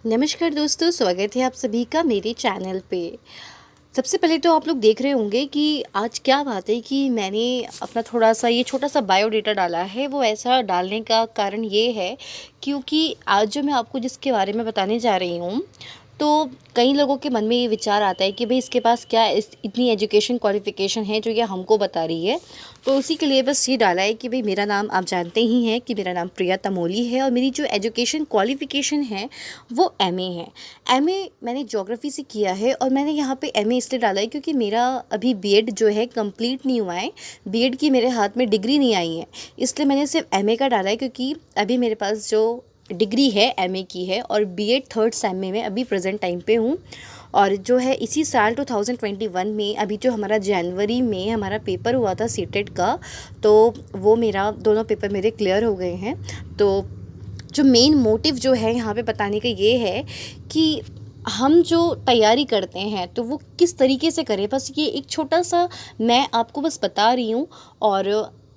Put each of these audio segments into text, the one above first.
नमस्कार दोस्तों, स्वागत है आप सभी का मेरे चैनल पे। सबसे पहले तो आप लोग देख रहे होंगे कि आज क्या बात है कि मैंने अपना थोड़ा-सा ये छोटा-सा बायोडाटा डाला है। वो ऐसा डालने का कारण ये है क्योंकि आज जो मैं आपको जिसके बारे में बताने जा रही हूँ, तो कई लोगों के मन में ये विचार आता है कि भई इसके पास क्या इतनी एजुकेशन क्वालिफ़िकेशन है जो ये हमको बता रही है। तो उसी के लिए बस ये डाला है कि भई मेरा नाम आप जानते ही हैं कि मेरा नाम प्रिया तमोली है और मेरी जो एजुकेशन क्वालिफ़िकेशन है वो एमए है। एमए मैंने ज्योग्राफ़ी से किया है और मैंने यहाँ पे एमए इसलिए डाला है क्योंकि मेरा अभी बीएड जो है कंप्लीट नहीं हुआ है। बीएड की मेरे हाथ में डिग्री नहीं आई है, इसलिए मैंने सिर्फ एमए का डाला है क्योंकि अभी मेरे पास जो डिग्री है एमए की है और बीएड थर्ड सेम में मैं अभी प्रेजेंट टाइम पे हूँ। और जो है इसी साल 2021 में अभी जो हमारा जनवरी में हमारा पेपर हुआ था सीटेट का, तो वो मेरा दोनों पेपर मेरे क्लियर हो गए हैं। तो जो मेन मोटिव जो है यहाँ पे बताने का ये है कि हम जो तैयारी करते हैं तो वो किस तरीके से करें, बस ये एक छोटा-सा मैं आपको बस बता रही हूँ। और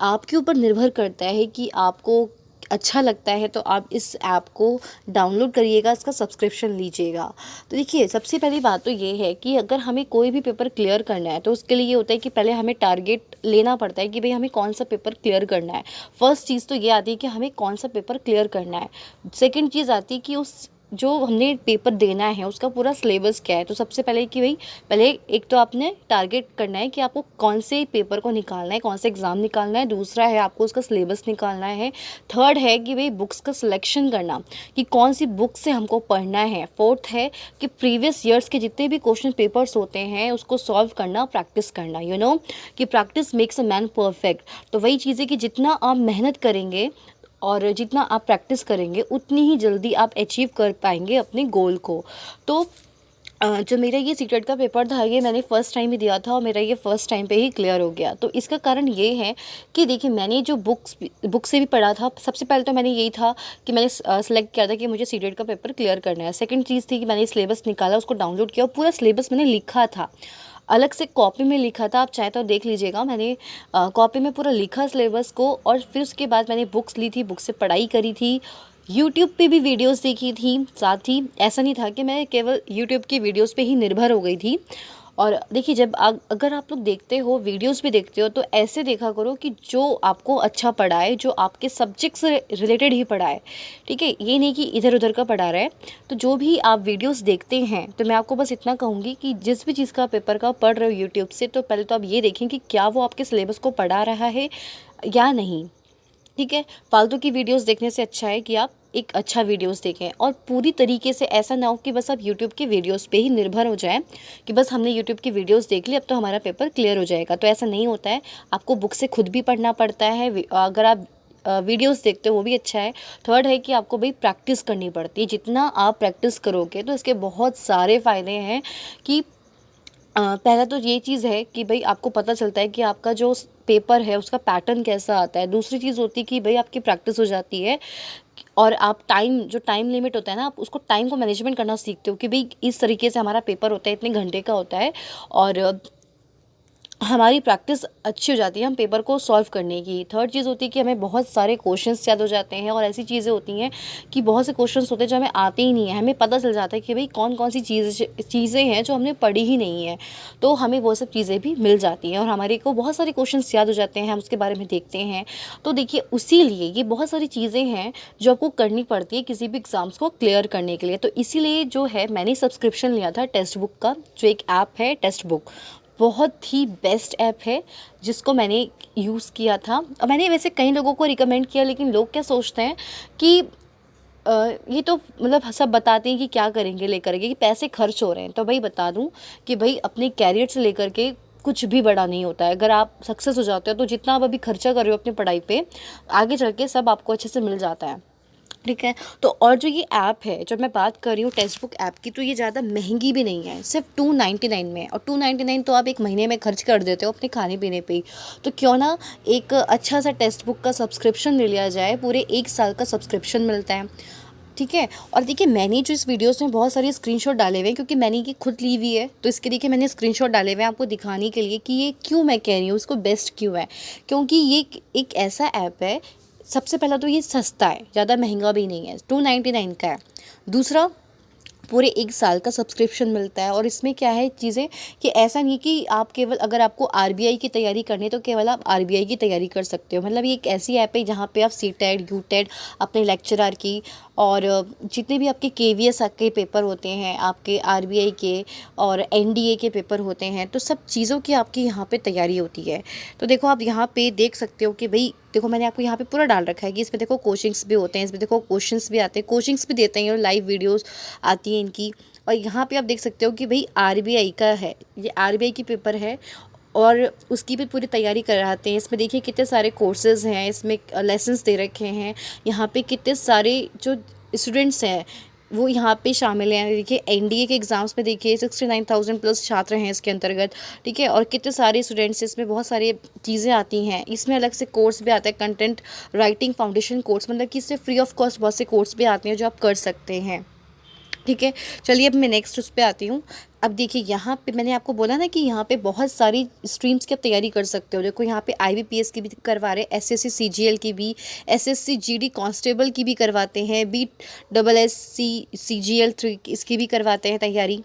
आपके ऊपर निर्भर करता है कि आपको अच्छा लगता है तो आप इस ऐप को डाउनलोड करिएगा, इसका सब्सक्रिप्शन लीजिएगा। तो देखिए, सबसे पहली बात तो ये है कि अगर हमें कोई भी पेपर क्लियर करना है तो उसके लिए ये होता है कि पहले हमें टारगेट लेना पड़ता है कि भई हमें कौन-सा पेपर क्लियर करना है। फर्स्ट चीज़ तो ये आती है कि हमें कौन-सा पेपर क्लियर करना है। सेकंड चीज़ आती है कि उस जो हमने पेपर देना है उसका पूरा सिलेबस क्या है। तो सबसे पहले कि भई पहले एक तो आपने टारगेट करना है कि आपको कौन से पेपर को निकालना है, कौन सा एग्ज़ाम निकालना है। दूसरा है आपको उसका सिलेबस निकालना है। थर्ड है कि भई बुक्स का सिलेक्शन करना कि कौन सी बुक से हमको पढ़ना है। फोर्थ है कि प्रीवियस ईयर्स के जितने भी क्वेश्चन पेपर्स होते हैं उसको सॉल्व करना, प्रैक्टिस करना। कि practice makes a man perfect. तो वही चीज़ है कि जितना आप मेहनत करेंगे और जितना आप प्रैक्टिस करेंगे उतनी ही जल्दी आप अचीव कर पाएंगे अपने गोल को। तो जो मेरा ये सीटेट का पेपर था ये मैंने फ़र्स्ट टाइम ही दिया था और मेरा ये फ़र्स्ट टाइम पे ही क्लियर हो गया। तो इसका कारण ये है कि देखिए, मैंने जो बुक से भी पढ़ा था। सबसे पहले तो मैंने यही था कि मैंने सेलेक्ट किया था कि मुझे सीटेट का पेपर क्लियर करना है। सेकंड चीज़ थी कि मैंने सिलेबस निकाला, उसको डाउनलोड किया और पूरा सिलेबस मैंने लिखा था। अलग से कॉपी में लिखा था, आप चाहे तो देख लीजिएगा। मैंने कॉपी में पूरा लिखा सिलेबस को और फिर उसके बाद मैंने बुक्स ली थी, बुक से पढ़ाई करी थी। यूट्यूब पे भी वीडियोस देखी थी। साथ ही ऐसा नहीं था कि मैं केवल यूट्यूब की वीडियोस पे ही निर्भर हो गई थी। और देखिए, जब अगर आप लोग देखते हो, वीडियोस भी देखते हो, तो ऐसे देखा करो कि जो आपको अच्छा पढ़ाए, जो आपके सब्जेक्ट से रिलेटेड ही पढ़ाए। ठीक है, ये नहीं कि इधर उधर का पढ़ा रहा है। तो जो भी आप वीडियोस देखते हैं तो मैं आपको बस इतना कहूँगी कि जिस भी चीज़ का पेपर का पढ़ रहे हो यूट्यूब से, तो पहले तो आप ये देखें कि क्या वो आपके सिलेबस को पढ़ा रहा है या नहीं। ठीक है, फालतू की वीडियोस देखने से अच्छा है कि आप एक अच्छा वीडियोस देखें। और पूरी तरीके से ऐसा ना हो कि बस आप यूट्यूब की वीडियोस पे ही निर्भर हो जाएं कि बस हमने यूट्यूब की वीडियोस देख ली अब तो हमारा पेपर क्लियर हो जाएगा। तो ऐसा नहीं होता है, आपको बुक से खुद भी पढ़ना पड़ता है। अगर आप वीडियोस देखते हो वो भी अच्छा है। थर्ड है कि आपको भाई प्रैक्टिस करनी पड़ती है। जितना आप प्रैक्टिस करोगे तो इसके बहुत सारे फ़ायदे हैं कि पहला तो ये चीज़ है कि भई आपको पता चलता है कि आपका जो पेपर है उसका पैटर्न कैसा आता है। दूसरी चीज़ होती है कि भई आपकी प्रैक्टिस हो जाती है और आप टाइम लिमिट होता है ना, आप उसको टाइम को मैनेजमेंट करना सीखते हो कि भई इस तरीके से हमारा पेपर होता है, इतने घंटे का होता है। और हमारी प्रैक्टिस अच्छी हो जाती है हम पेपर को सॉल्व करने की। थर्ड चीज़ होती है कि हमें बहुत सारे क्वेश्चंस याद हो जाते हैं और ऐसी चीज़ें होती हैं कि बहुत से क्वेश्चंस होते हैं जो हमें आते ही नहीं हैं। हमें पता चल जाता है कि भाई कौन-कौन सी चीज़ें हैं जो हमने पढ़ी ही नहीं है। तो हमें वो सब चीज़ें भी मिल जाती हैं और हमारे को बहुत सारे क्वेश्चंस याद हो जाते हैं, हम उसके बारे में देखते हैं। तो देखिए, उसी लिए ये बहुत सारी चीज़ें हैं जो आपको करनी पड़ती है किसी भी एग्ज़ाम्स को क्लियर करने के लिए। तो इसीलिए जो है मैंने सब्सक्रिप्शन लिया था टेक्स्ट बुक का, जो एक ऐप है टेक्स्ट बुक। बहुत ही बेस्ट ऐप है जिसको मैंने यूज़ किया था। और मैंने वैसे कई लोगों को रिकमेंड किया, लेकिन लोग क्या सोचते हैं कि ये तो मतलब सब बताते हैं कि क्या करेंगे लेकर के कि पैसे खर्च हो रहे हैं। तो भाई बता दूं कि भाई अपने कैरियर से लेकर के कुछ भी बड़ा नहीं होता है। अगर आप सक्सेस हो जाते हो तो जितना आप अभी खर्चा कर रहे हो अपनी पढ़ाई पे, आगे चल के सब आपको अच्छे से मिल जाता है। ठीक है। तो और जो ये ऐप है, जब मैं बात कर रही हूँ टेक्स्ट बुक ऐप की, तो ये ज़्यादा महंगी भी नहीं है, सिर्फ 299 में। और 299 तो आप एक महीने में खर्च कर देते हो अपने खाने पीने पे ही। तो क्यों ना एक अच्छा सा टेक्स्ट बुक का सब्सक्रिप्शन ले लिया जाए, पूरे 1 साल का सब्सक्रिप्शन मिलता है। ठीक है। और देखिए, मैंने जो इस वीडियोस में बहुत सारे स्क्रीनशॉट डाले हुए हैं क्योंकि मैंने ये खुद ली हुई है, तो इसके देखिए मैंने स्क्रीनशॉट डाले हुए हैं आपको दिखाने के लिए कि ये क्यों मैं कह रही हूँ इसको बेस्ट क्यों है। क्योंकि ये एक ऐसा ऐप है, सबसे पहला तो ये सस्ता है, ज़्यादा महंगा भी नहीं है, 299 का है। दूसरा, पूरे 1 साल का सब्सक्रिप्शन मिलता है। और इसमें क्या है चीज़ें कि ऐसा नहीं कि आप केवल अगर आपको आरबीआई की तैयारी करनी है तो केवल आप आरबीआई की तैयारी कर सकते हो। मतलब ये एक ऐसी ऐप है जहाँ पे आप सीटेट, यूटेट, अपने लेक्चरर की और जितने भी आपके केवीएस के पेपर होते हैं, आपके आरबीआई के और एनडीए के पेपर होते हैं, तो सब चीज़ों की आपकी यहाँ पे तैयारी होती है। तो देखो आप यहाँ पे देख सकते हो कि भाई देखो मैंने आपको यहाँ पे पूरा डाल रखा है कि इसमें देखो कोचिंग्स भी होते हैं, इसमें देखो क्वेश्चंस भी आते हैं, कोचिंग्स भी देते हैं और लाइव वीडियोस आती हैं इनकी। और यहाँ पे आप देख सकते हो कि भाई आरबीआई का है, ये आरबीआई की पेपर है और उसकी भी पूरी तैयारी कराते हैं। इसमें देखिए कितने सारे कोर्सेज़ हैं, इसमें लेसन्स दे रखे हैं। यहाँ पे कितने सारे जो स्टूडेंट्स हैं वो यहाँ पे शामिल हैं। देखिए एनडीए के एग्ज़ाम्स में देखिए 69,000 प्लस छात्र हैं इसके अंतर्गत, ठीक है। और कितने सारे स्टूडेंट्स, इसमें बहुत सारी चीज़ें आती हैं। इसमें अलग से कोर्स भी आता है, कंटेंट राइटिंग फाउंडेशन कोर्स, मतलब कि इससे फ्री ऑफ कॉस्ट बहुत से कोर्स भी आते हैं जो आप कर सकते हैं, ठीक है। चलिए अब मैं नेक्स्ट उस पे आती हूँ। अब देखिए यहाँ पे मैंने आपको बोला ना कि यहाँ पे बहुत सारी स्ट्रीम्स की आप तैयारी कर सकते हो। देखो यहाँ पे आईबीपीएस की भी करवा रहे हैं, एसएससी सीजीएल की भी, एसएससी जीडी कांस्टेबल की भी करवाते हैं, B double S C CGL 3 इसकी भी करवाते हैं तैयारी।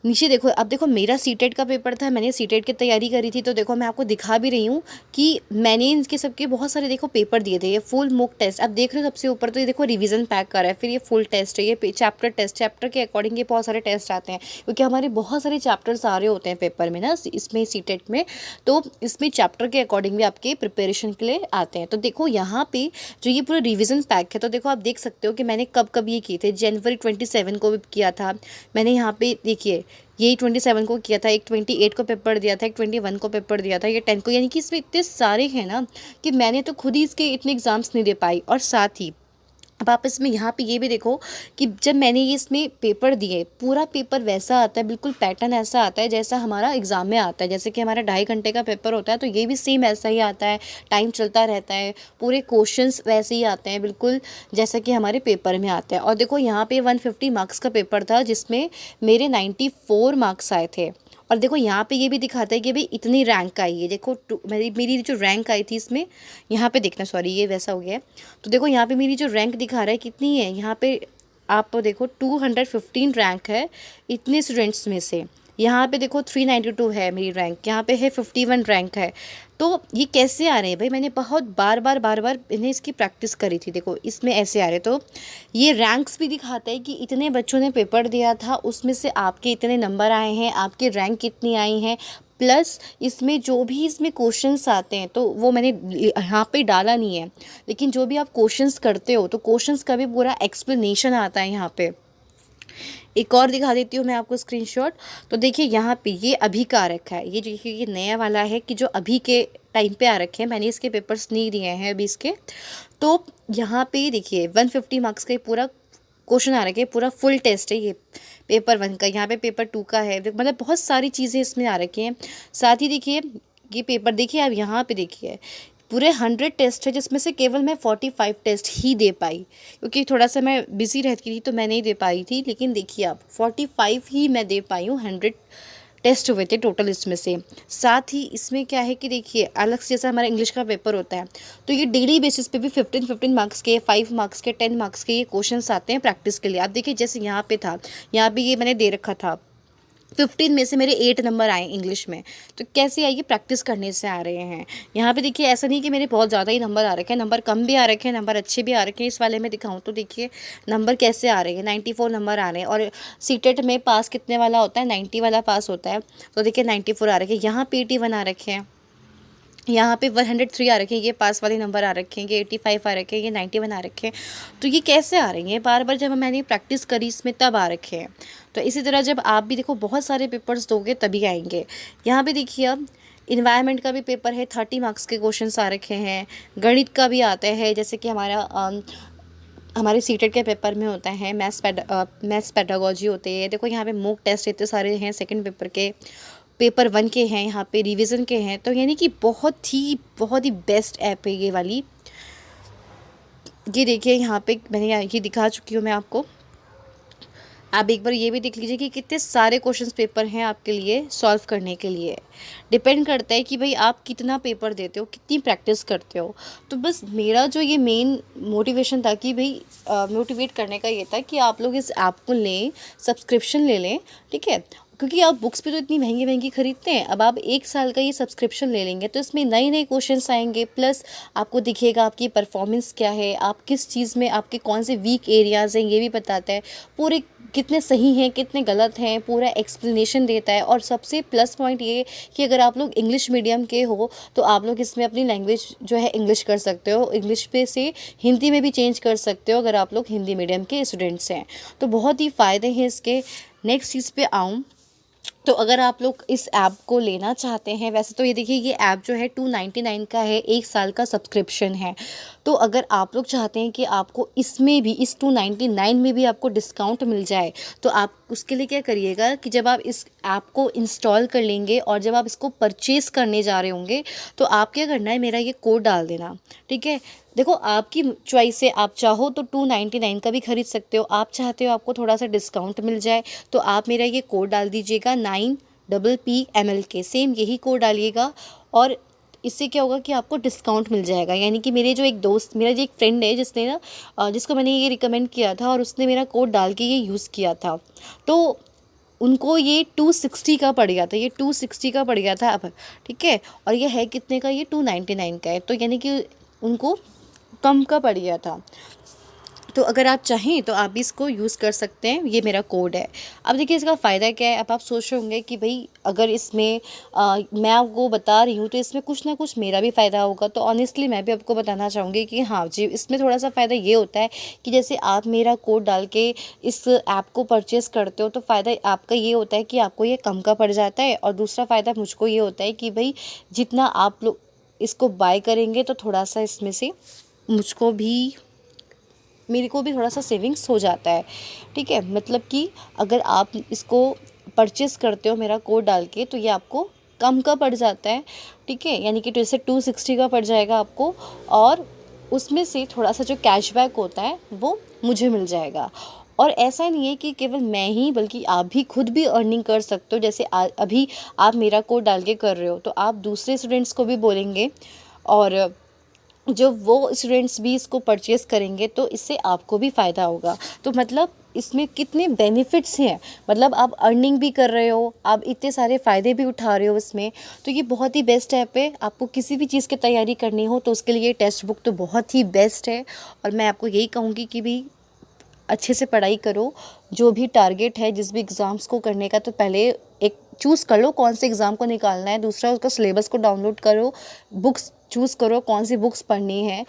नीचे देखो, अब देखो मेरा सीटेट का पेपर था, मैंने सीटेट की तैयारी करी थी, तो देखो मैं आपको दिखा भी रही हूँ कि मैंने इनके सबके बहुत सारे देखो पेपर दिए थे। ये फुल मॉक टेस्ट, अब देख रहे हो सबसे ऊपर तो ये देखो रिवीजन पैक कर रहा है, फिर ये फुल टेस्ट है, ये चैप्टर टेस्ट, चैप्टर के अकॉर्डिंग ये बहुत सारे टेस्ट आते हैं क्योंकि हमारे बहुत सारे चैप्टर्स आ रहे होते हैं पेपर में ना इसमें सीटेट में, तो इसमें चैप्टर के अकॉर्डिंग भी आपके प्रिपरेशन के लिए आते हैं। तो देखो यहाँ पे जो ये पूरा रिविज़न पैक है, तो देखो आप देख सकते हो कि मैंने कब कब ये किए थे। जनवरी 27 को भी किया था मैंने, यहाँ पे देखिए यही 27 को किया था, एक 28 को पेपर दिया था, एक 21 को पेपर दिया था, ये 10 को, यानी कि इसमें इतने सारे हैं ना कि मैंने तो खुद ही इसके इतने एग्ज़ाम्स नहीं दे पाई। और साथ ही अब आप इसमें यहाँ पे ये भी देखो कि जब मैंने ये इसमें पेपर दिए, पूरा पेपर वैसा आता है, बिल्कुल पैटर्न ऐसा आता है जैसा हमारा एग्ज़ाम में आता है। जैसे कि हमारा 2.5 घंटे का पेपर होता है तो ये भी सेम ऐसा ही आता है, टाइम चलता रहता है, पूरे क्वेश्चंस वैसे ही आते हैं बिल्कुल जैसा कि हमारे पेपर में आते हैं। और देखो यहाँ पे 150 मार्क्स का पेपर था जिसमें मेरे 94 मार्क्स आए थे। और देखो यहाँ पे ये भी दिखाता है कि भाई इतनी रैंक आई है। देखो मेरी जो रैंक आई थी इसमें, यहाँ पे देखना, सॉरी ये वैसा हो गया है, तो देखो यहाँ पे मेरी जो रैंक दिखा रहा है कितनी है, यहाँ पे आप देखो 215 रैंक है इतने स्टूडेंट्स में से। यहाँ पे देखो 392 है मेरी रैंक, यहाँ पे है 51 रैंक है। तो ये कैसे आ रहे हैं भाई, मैंने बहुत बार बार इन्हें इसकी प्रैक्टिस करी थी। देखो इसमें ऐसे आ रहे, तो ये रैंक्स भी दिखाता है कि इतने बच्चों ने पेपर दिया था, उसमें से आपके इतने नंबर आए हैं, आपके रैंक कितनी आई हैं, प्लस इसमें जो भी इसमें क्वेश्चंस आते हैं तो वो मैंने यहाँ पे डाला नहीं है, लेकिन जो भी आप क्वेश्चंस करते हो तो क्वेश्चंस का भी पूरा एक्सप्लेनेशन आता है यहाँ पे। एक और दिखा देती हूँ मैं आपको स्क्रीनशॉट। तो देखिए यहाँ पे ये अभी का आ रखा है, ये देखिए ये नया वाला है कि जो अभी के टाइम पे आ रखे हैं, मैंने इसके पेपर्स नहीं दिए हैं अभी इसके। तो यहाँ पे देखिए 150 मार्क्स का ये पूरा क्वेश्चन आ रखे हैं, पूरा फुल टेस्ट है ये पेपर 1 का। यहाँ पे पेपर 2 का है, मतलब बहुत सारी चीज़ें इसमें आ रखी हैं। साथ ही देखिए ये पेपर देखिए, आप यहाँ पे देखिए पूरे 100 टेस्ट है जिसमें से केवल मैं 45 टेस्ट ही दे पाई क्योंकि थोड़ा सा मैं बिज़ी रहती थी तो मैं नहीं दे पाई थी। लेकिन देखिए आप 45 ही मैं दे पाई हूँ, 100 टेस्ट हुए थे टोटल इसमें से। साथ ही इसमें क्या है कि देखिए अलग से जैसा हमारा इंग्लिश का पेपर होता है तो ये डेली बेसिस पे भी 15 मार्क्स के, 5 मार्क्स के, 10 मार्क्स के ये क्वेश्चंस आते हैं प्रैक्टिस के लिए। आप देखिए जैसे यहाँ पे था, यहाँ पे ये मैंने दे रखा था 15 में से मेरे 8 नंबर आए इंग्लिश में, तो कैसे आइए प्रैक्टिस करने से आ रहे हैं। यहाँ पे देखिए ऐसा नहीं कि मेरे बहुत ज़्यादा ही नंबर आ रखे हैं, नंबर कम भी आ रखे हैं, नंबर अच्छे भी आ रखे हैं। इस वाले में दिखाऊँ तो देखिए नंबर कैसे आ रहे हैं, 94 नंबर आ रहे हैं। और सीटेट में पास कितने वाला होता है, 90 वाला पास होता है, तो देखिए 94 आ रखे हैं। यहाँ पे 81 आ रखे हैं, यहाँ पे 103 आ रखे हैं, ये पास वाले नंबर आ रखे हैं, ये 85 आ रखे हैं, ये 91 आ रखे हैं। तो ये कैसे आ रही हैं, बार बार जब मैंने प्रैक्टिस करी इसमें तब आ रखे हैं। तो इसी तरह जब आप भी देखो बहुत सारे पेपर्स दोगे तभी आएंगे। यहाँ पे देखिए अब इन्वायरमेंट का भी पेपर है, 30 मार्क्स के क्वेश्चंस आ रखे हैं। गणित का भी आता है, जैसे कि हमारे सीटेट के पेपर में होता है मैथ्स पेडागोजी होते हैं। देखो यहाँ पे मॉक टेस्ट इतने सारे हैं, सेकंड पेपर के, पेपर 1 के हैं, यहाँ पे रिवीजन के हैं। तो यानी कि बहुत ही बेस्ट ऐप है ये वाली। ये देखिए यहाँ पे मैंने ये दिखा चुकी हूँ मैं आपको। आप एक बार ये भी देख लीजिए कि कितने सारे क्वेश्चंस पेपर हैं आपके लिए सॉल्व करने के लिए। डिपेंड करता है कि भाई आप कितना पेपर देते हो, कितनी प्रैक्टिस करते हो। तो बस मेरा जो ये मेन मोटिवेशन था कि भाई मोटिवेट करने का ये था कि आप लोग इस ऐप को लें, सब्सक्रिप्शन ले लें, ठीक है। क्योंकि आप बुक्स भी तो इतनी महंगी महंगी खरीदते हैं, अब आप 1 साल का ये सब्सक्रिप्शन ले लेंगे तो इसमें नए नए क्वेश्चंस आएंगे, प्लस आपको दिखेगा आपकी परफॉर्मेंस क्या है, आप किस चीज़ में आपके कौन से वीक एरियाज़ हैं ये भी बताता है, पूरे कितने सही हैं कितने गलत हैं पूरा एक्सप्लेनेशन देता है। और सबसे प्लस पॉइंट ये कि अगर आप लोग इंग्लिश मीडियम के हो तो आप लोग इसमें अपनी लैंग्वेज जो है इंग्लिश कर सकते हो, इंग्लिश पे से हिंदी में भी चेंज कर सकते हो अगर आप लोग हिंदी मीडियम के स्टूडेंट्स हैं। तो बहुत ही फ़ायदे हैं इसके। नेक्स्ट चीज़ पे आऊँ तो अगर आप लोग इस ऐप को लेना चाहते हैं, वैसे तो ये देखिए ये ऐप जो है 299 का है, 1 साल का सब्सक्रिप्शन है। तो अगर आप लोग चाहते हैं कि आपको इसमें भी इस 299 में भी आपको डिस्काउंट मिल जाए तो आप उसके लिए क्या करिएगा कि जब आप इस ऐप को इंस्टॉल कर लेंगे और जब आप इसको परचेज़ करने जा रहे होंगे तो आप क्या करना है, मेरा ये कोड डाल देना, ठीक है। देखो आपकी चॉइस है, आप चाहो तो 299 का भी खरीद सकते हो, आप चाहते हो आपको थोड़ा सा डिस्काउंट मिल जाए तो आप मेरा ये कोड डाल दीजिएगा 9PPMLK, सेम यही कोड डालिएगा। और इससे क्या होगा कि आपको डिस्काउंट मिल जाएगा। यानी कि मेरे जो एक दोस्त, मेरा जो एक फ्रेंड है जिसने ना जिसको मैंने ये रिकमेंड किया था और उसने मेरा कोड डाल के ये यूज़ किया था, तो उनको ये 260 का पड़ गया था, ये 260 का पड़ गया था अब, ठीक है। और ये है कितने का, ये 299 का है, तो यानी कि उनको कम का पड़ गया था। तो अगर आप चाहें तो आप भी इसको यूज़ कर सकते हैं, ये मेरा कोड है। अब देखिए इसका फ़ायदा क्या है, अब आप सोच रहे होंगे कि भाई अगर इसमें मैं आपको बता रही हूँ तो इसमें कुछ ना कुछ मेरा भी फ़ायदा होगा। तो ऑनेस्टली मैं भी आपको बताना चाहूँगी कि हाँ जी, इसमें थोड़ा सा फ़ायदा ये होता है कि जैसे आप मेरा कोड डाल के इस ऐप को परचेज़ करते हो तो फ़ायदा आपका ये होता है कि आपको ये कम का पड़ जाता है। और दूसरा फ़ायदा मुझको ये होता है कि भाई जितना आप लोग इसको बाय करेंगे तो थोड़ा सा इसमें से मुझको भी, मेरे को भी थोड़ा सा सेविंग्स हो जाता है, ठीक है। मतलब कि अगर आप इसको परचेज़ करते हो मेरा कोड डाल के तो ये आपको कम का पड़ जाता है, ठीक है। यानी कि जैसे 260 का पड़ जाएगा आपको, और उसमें से थोड़ा सा जो कैशबैक होता है वो मुझे मिल जाएगा। और ऐसा नहीं है कि केवल मैं ही, बल्कि आप भी खुद भी अर्निंग कर सकते हो। जैसे अभी आप मेरा कोड डाल के कर रहे हो तो आप दूसरे स्टूडेंट्स को भी बोलेंगे, और जो वो स्टूडेंट्स भी इसको परचेज़ करेंगे तो इससे आपको भी फ़ायदा होगा। तो मतलब इसमें कितने बेनिफिट्स हैं, मतलब आप अर्निंग भी कर रहे हो, आप इतने सारे फ़ायदे भी उठा रहे हो इसमें। तो ये बहुत ही बेस्ट ऐप है। आपको किसी भी चीज़ की तैयारी करनी हो तो उसके लिए टेक्स्ट बुक तो बहुत ही बेस्ट है। और मैं आपको यही कहूँगी कि भी अच्छे से पढ़ाई करो। जो भी टारगेट है जिस भी एग्ज़ाम्स को करने का, तो पहले एक चूज़ कर लो कौन से एग्ज़ाम को निकालना है। दूसरा उसका सिलेबस को डाउनलोड करो, बुक्स चूज़ करो कौन सी बुक्स पढ़नी है,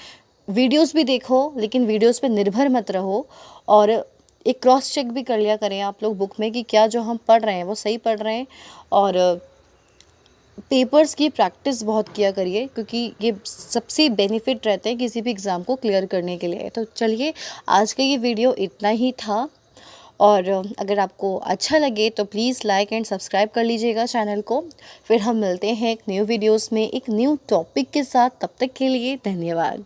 वीडियोस भी देखो लेकिन वीडियोस पे निर्भर मत रहो। और एक क्रॉस चेक भी कर लिया करें आप लोग बुक में कि क्या जो हम पढ़ रहे हैं वो सही पढ़ रहे हैं। और पेपर्स की प्रैक्टिस बहुत किया करिए क्योंकि ये सबसे बेनिफिट रहते हैं किसी भी एग्ज़ाम को क्लियर करने के लिए। तो चलिए आज का ये वीडियो इतना ही था। और अगर आपको अच्छा लगे तो प्लीज़ लाइक एंड सब्सक्राइब कर लीजिएगा चैनल को। फिर हम मिलते हैं एक न्यू वीडियोस में एक न्यू टॉपिक के साथ। तब तक के लिए धन्यवाद।